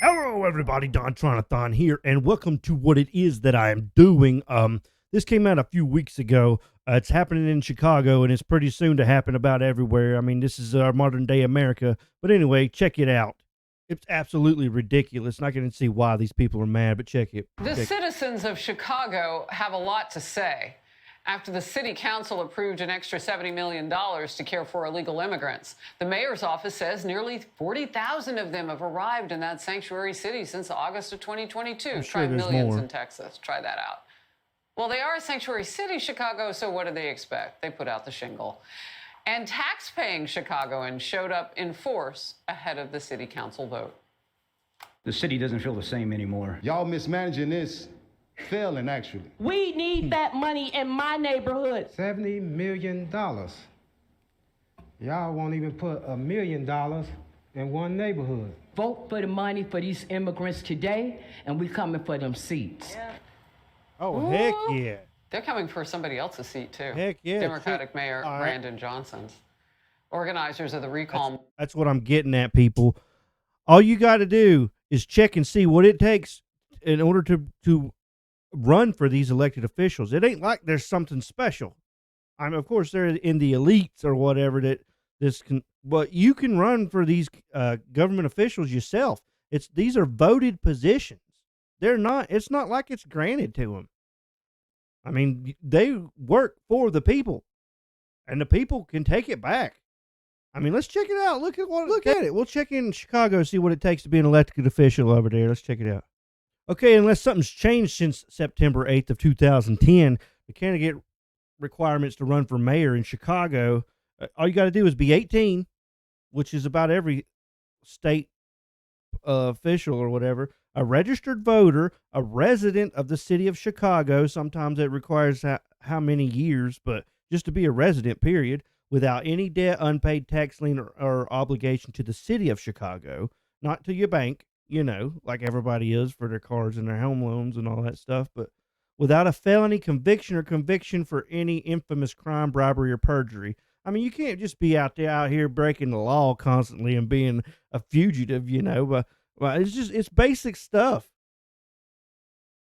Hello, everybody. Don Tronathon here, and welcome to what it is that I am doing. This came out a few weeks ago. It's happening in Chicago, and it's pretty soon to happen about everywhere. I mean, this is our modern day America. But anyway, check it out. It's absolutely ridiculous, and I can see why these people are mad. But check it. The citizens of Chicago have a lot to say after the city council approved an extra $70 million to care for illegal immigrants. The mayor's office says nearly 40,000 of them have arrived in that sanctuary city since August of 2022. I'm Try sure there's millions more. in Texas. Try that out. Well, they are a sanctuary city, Chicago, so what do they expect? They put out the shingle. And tax-paying Chicagoans showed up in force ahead of the city council vote. The city doesn't feel the same anymore. Y'all mismanaging this, failing actually. We need that money in my neighborhood. $70 million. Y'all won't even put $1 million in one neighborhood. Vote for the money for these immigrants today, and we coming for them seats. Oh, heck yeah. They're coming for somebody else's seat, too. Heck yeah. Democratic Mayor All right. Brandon Johnson's. Organizers of the recall. That's what I'm getting at, people. All you got to do is check and see what it takes in order to run for these elected officials. It ain't like there's something special. I mean, of course, they're in the elites or whatever that this can, but you can run for these government officials yourself. These are voted positions. They're not. It's not like it's granted to them. I mean, they work for the people, and the people can take it back. I mean, let's check it out. Look at it. We'll check in Chicago, see what it takes to be an elected official over there. Let's check it out. Okay, unless something's changed since September 8th of 2010, the candidate requirements to run for mayor in Chicago, all you got to do is be 18, which is about every state official or whatever, a registered voter, a resident of the city of Chicago. Sometimes it requires how many years, but just to be a resident, period, without any debt, unpaid tax lien, or obligation to the city of Chicago, not to your bank, you know, like everybody is for their cars and their home loans and all that stuff, but without a felony conviction for any infamous crime, bribery, or perjury. I mean, you can't just be out here breaking the law constantly and being a fugitive, you know, but it's basic stuff.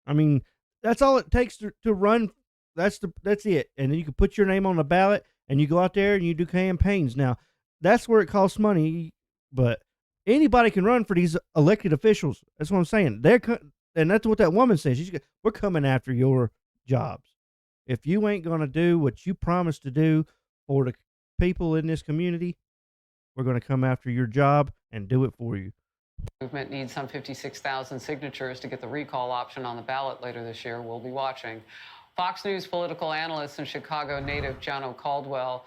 I mean, that's all it takes to run. That's it. And then you can put your name on the ballot and you go out there and you do campaigns. Now, that's where it costs money, but anybody can run for these elected officials. That's what I'm saying. And that's what that woman says. We're coming after your jobs. If you ain't going to do what you promised to do for the people in this community, we're going to come after your job and do it for you. Movement needs some 56,000 signatures to get the recall option on the ballot later this year. We'll be watching. Fox News political analyst and Chicago native Jono Caldwell.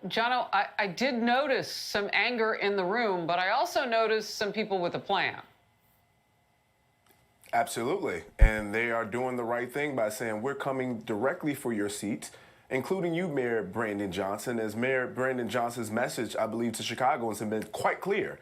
Jono, I did notice some anger in the room, but I also noticed some people with a plan. Absolutely. And they are doing the right thing by saying we're coming directly for your seats, including you, Mayor Brandon Johnson. As Mayor Brandon Johnson's message, I believe, to Chicagoans has been quite clear.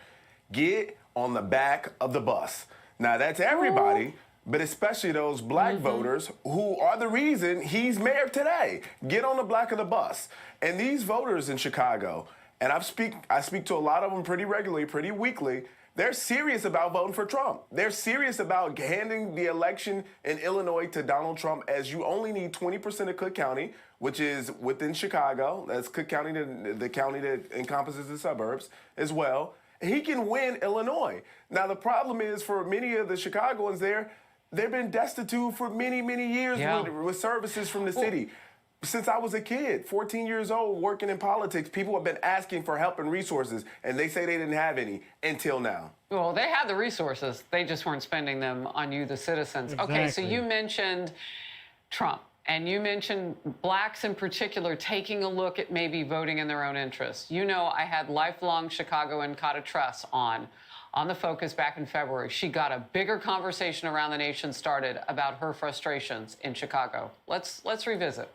Get on the back of the bus. Now, that's everybody, but especially those black voters who are the reason he's mayor today. Get on the back of the bus. And these voters in Chicago, and I speak to a lot of them pretty regularly, pretty weekly, they're serious about voting for Trump. They're serious about handing the election in Illinois to Donald Trump, as you only need 20% of Cook County, which is within Chicago. That's Cook County, the county that encompasses the suburbs as well. He can win Illinois. Now, the problem is for many of the Chicagoans there, they've been destitute for many, many years with services from the city. Since I was a kid, 14 years old, working in politics, people have been asking for help and resources, and they say they didn't have any until now. Well, they had the resources. They just weren't spending them on you, the citizens. Exactly. Okay, so you mentioned Trump, and you mentioned blacks in particular taking a look at maybe voting in their own interest. You know, I had lifelong Chicagoan Kata Truss on the Focus back in February. She got a bigger conversation around the nation started about her frustrations in Chicago. Let's revisit.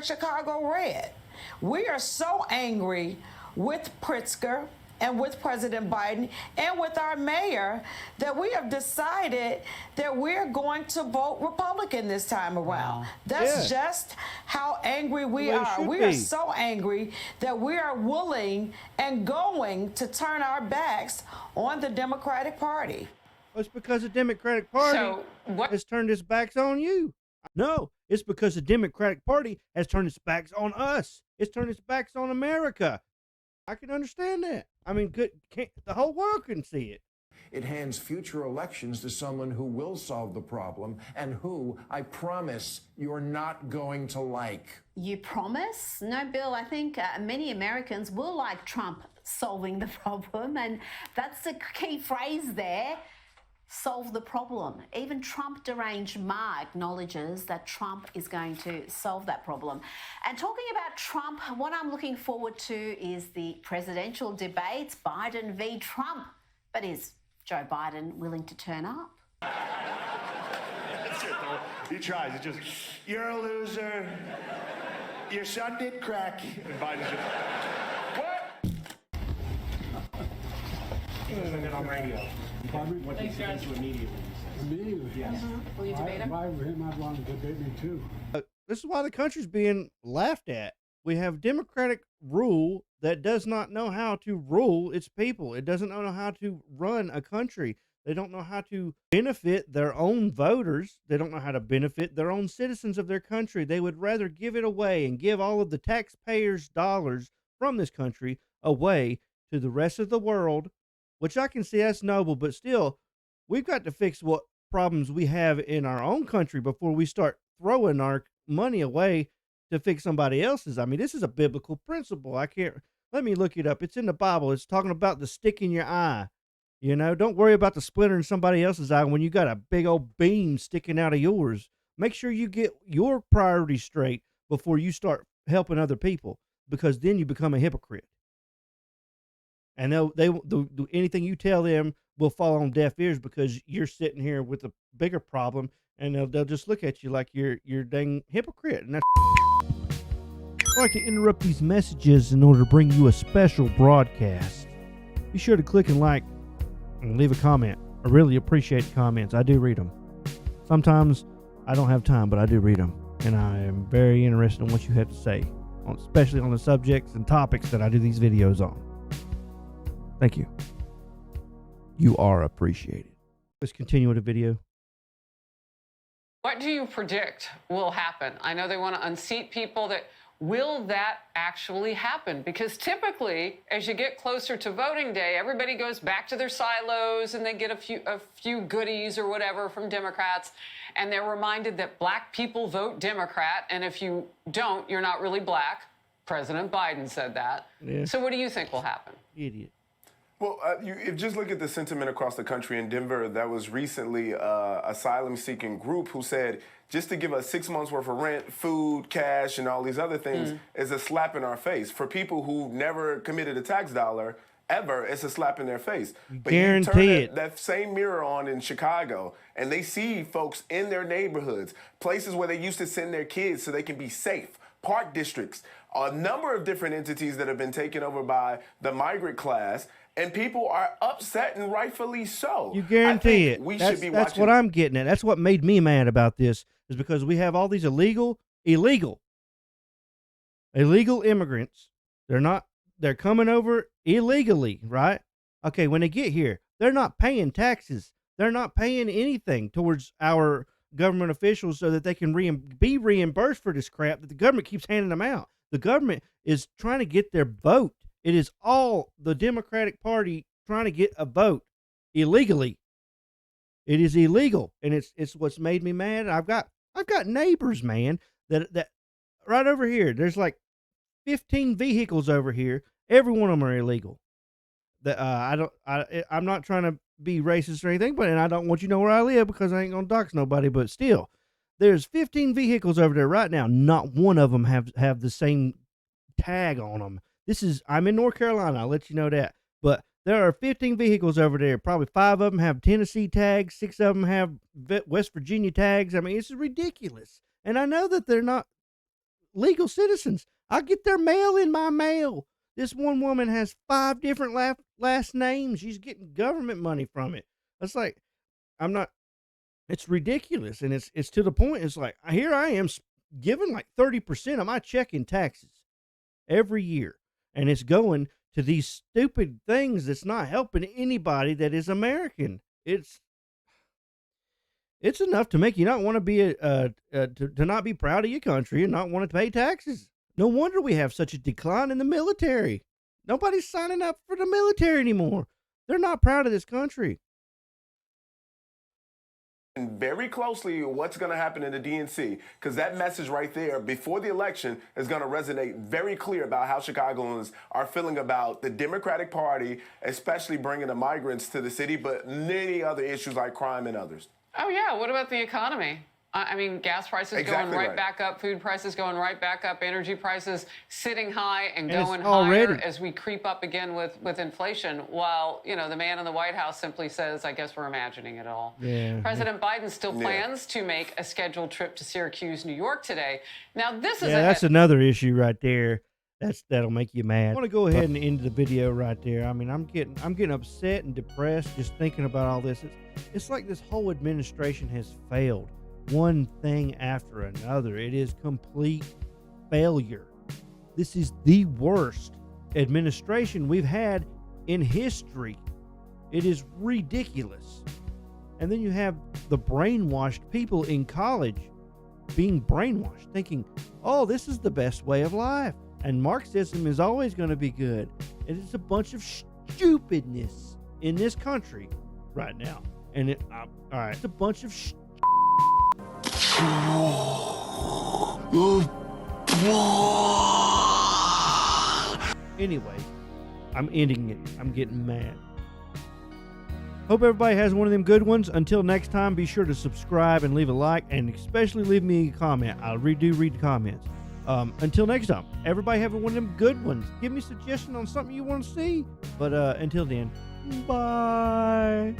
Chicago red. We are so angry with Pritzker and with President Biden and with our mayor that we have decided that we're going to vote Republican this time around. Wow. That's just how angry we Well, it are. should We are be. so angry that we are willing and going to turn our backs on the Democratic Party. Well, it's because the Democratic Party So what? has turned its backs on you. No, it's because the Democratic Party has turned its backs on us. It's turned its backs on America. I can understand that. I mean, the whole world can see it. It hands future elections to someone who will solve the problem and who, I promise, you're not going to like. You promise? No, Bill, I think many Americans will like Trump solving the problem, and that's the key phrase there. Solve the problem. Even Trump deranged Ma acknowledges that Trump is going to solve that problem. And talking about Trump, what I'm looking forward to is the presidential debates, Biden v. Trump. But is Joe Biden willing to turn up? That's it, though. He tries. It's just, you're a loser. Your son did crack. And Biden's just, what? And then on radio. What he said to immediately. Immediately. Yes. Will you debate him? If I were him, I'd want to debate me too. This is why the country's being laughed at. We have Democratic rule that does not know how to rule its people. It doesn't know how to run a country. They don't know how to benefit their own voters. They don't know how to benefit their own citizens of their country. They would rather give it away and give all of the taxpayers' dollars from this country away to the rest of the world, which I can see that's noble, but still, we've got to fix what problems we have in our own country before we start throwing our money away to fix somebody else's. I mean, this is a biblical principle. Let me look it up. It's in the Bible. It's talking about the stick in your eye. You know, don't worry about the splinter in somebody else's eye when you got a big old beam sticking out of yours. Make sure you get your priorities straight before you start helping other people, because then you become a hypocrite. And they'll anything you tell them will fall on deaf ears because you're sitting here with a bigger problem, and they'll just look at you like you're dang hypocrite. And that's I'd like to interrupt these messages in order to bring you a special broadcast. Be sure to click and like and leave a comment. I really appreciate the comments. I do read them. Sometimes I don't have time, but I do read them, and I am very interested in what you have to say, especially on the subjects and topics that I do these videos on. Thank you. You are appreciated. Let's continue with the video. What do you predict will happen? I know they want to unseat people. Will that actually happen? Because typically, as you get closer to voting day, everybody goes back to their silos and they get a few goodies or whatever from Democrats, and they're reminded that black people vote Democrat, and if you don't, you're not really black. President Biden said that. Yeah. So what do you think will happen? Idiot. Well, you just look at the sentiment across the country. In Denver, that was recently asylum-seeking group who said just to give us 6 months worth of rent, food, cash, and all these other things is a slap in our face. For people who never committed a tax dollar ever, it's a slap in their face. But you turn that same mirror on in Chicago, and they see folks in their neighborhoods, places where they used to send their kids so they can be safe, park districts, a number of different entities that have been taken over by the migrant class. And people are upset, and rightfully so. You guarantee it. We That's, should be that's watching. what I'm getting at. That's what made me mad about this, is because we have all these illegal immigrants. They're coming over illegally, right? Okay, when they get here, they're not paying taxes. They're not paying anything towards our government officials so that they can be reimbursed for this crap that the government keeps handing them out. The government is trying to get their vote. It is all the Democratic Party trying to get a vote illegally. It is illegal, and it's what's made me mad. I've got neighbors, man, that right over here. There's like 15 vehicles over here. Every one of them are illegal. That I'm not trying to be racist or anything, and I don't want you to know where I live because I ain't gonna dox nobody. But still, there's 15 vehicles over there right now. Not one of them have the same tag on them. I'm in North Carolina, I'll let you know that. But there are 15 vehicles over there. Probably 5 of them have Tennessee tags. 6 of them have West Virginia tags. I mean, it's ridiculous. And I know that they're not legal citizens. I get their mail in my mail. This one woman has 5 different last names. She's getting government money from it. It's like, it's ridiculous. And it's to the point. It's like, here I am giving like 30% of my check in taxes every year. And it's going to these stupid things that's not helping anybody that is American. It's enough to make you not want to be to not be proud of your country and not want to pay taxes. No wonder we have such a decline in the military. Nobody's signing up for the military anymore. They're not proud of this country. And very closely what's going to happen in the DNC, because that message right there before the election is going to resonate very clear about how Chicagoans are feeling about the Democratic Party, especially bringing the migrants to the city, but many other issues like crime and others. Oh, yeah. What about the economy? I mean, gas prices going right back up, food prices going right back up, energy prices sitting high and going higher as we creep up again with inflation, while, you know, the man in the White House simply says, I guess we're imagining it all. Yeah. President Biden still plans to make a scheduled trip to Syracuse, New York today. Now, this is that's another issue right there. That'll make you mad. I want to go ahead and end the video right there. I mean, I'm getting upset and depressed just thinking about all this. It's like this whole administration has failed. One thing after another. It is complete failure. This is the worst administration we've had in history. It is ridiculous. And then you have the brainwashed people in college being brainwashed, thinking, oh, this is the best way of life. And Marxism is always going to be good. And it's a bunch of stupidness in this country right now. And all right, it's a bunch of Anyway, I'm ending it. I'm getting mad. Hope everybody has one of them good ones. Until next time, be sure to subscribe and leave a like, and especially leave me a comment. I do read the comments. Until next time, everybody have one of them good ones. Give me a suggestion on something you want to see. But until then, bye.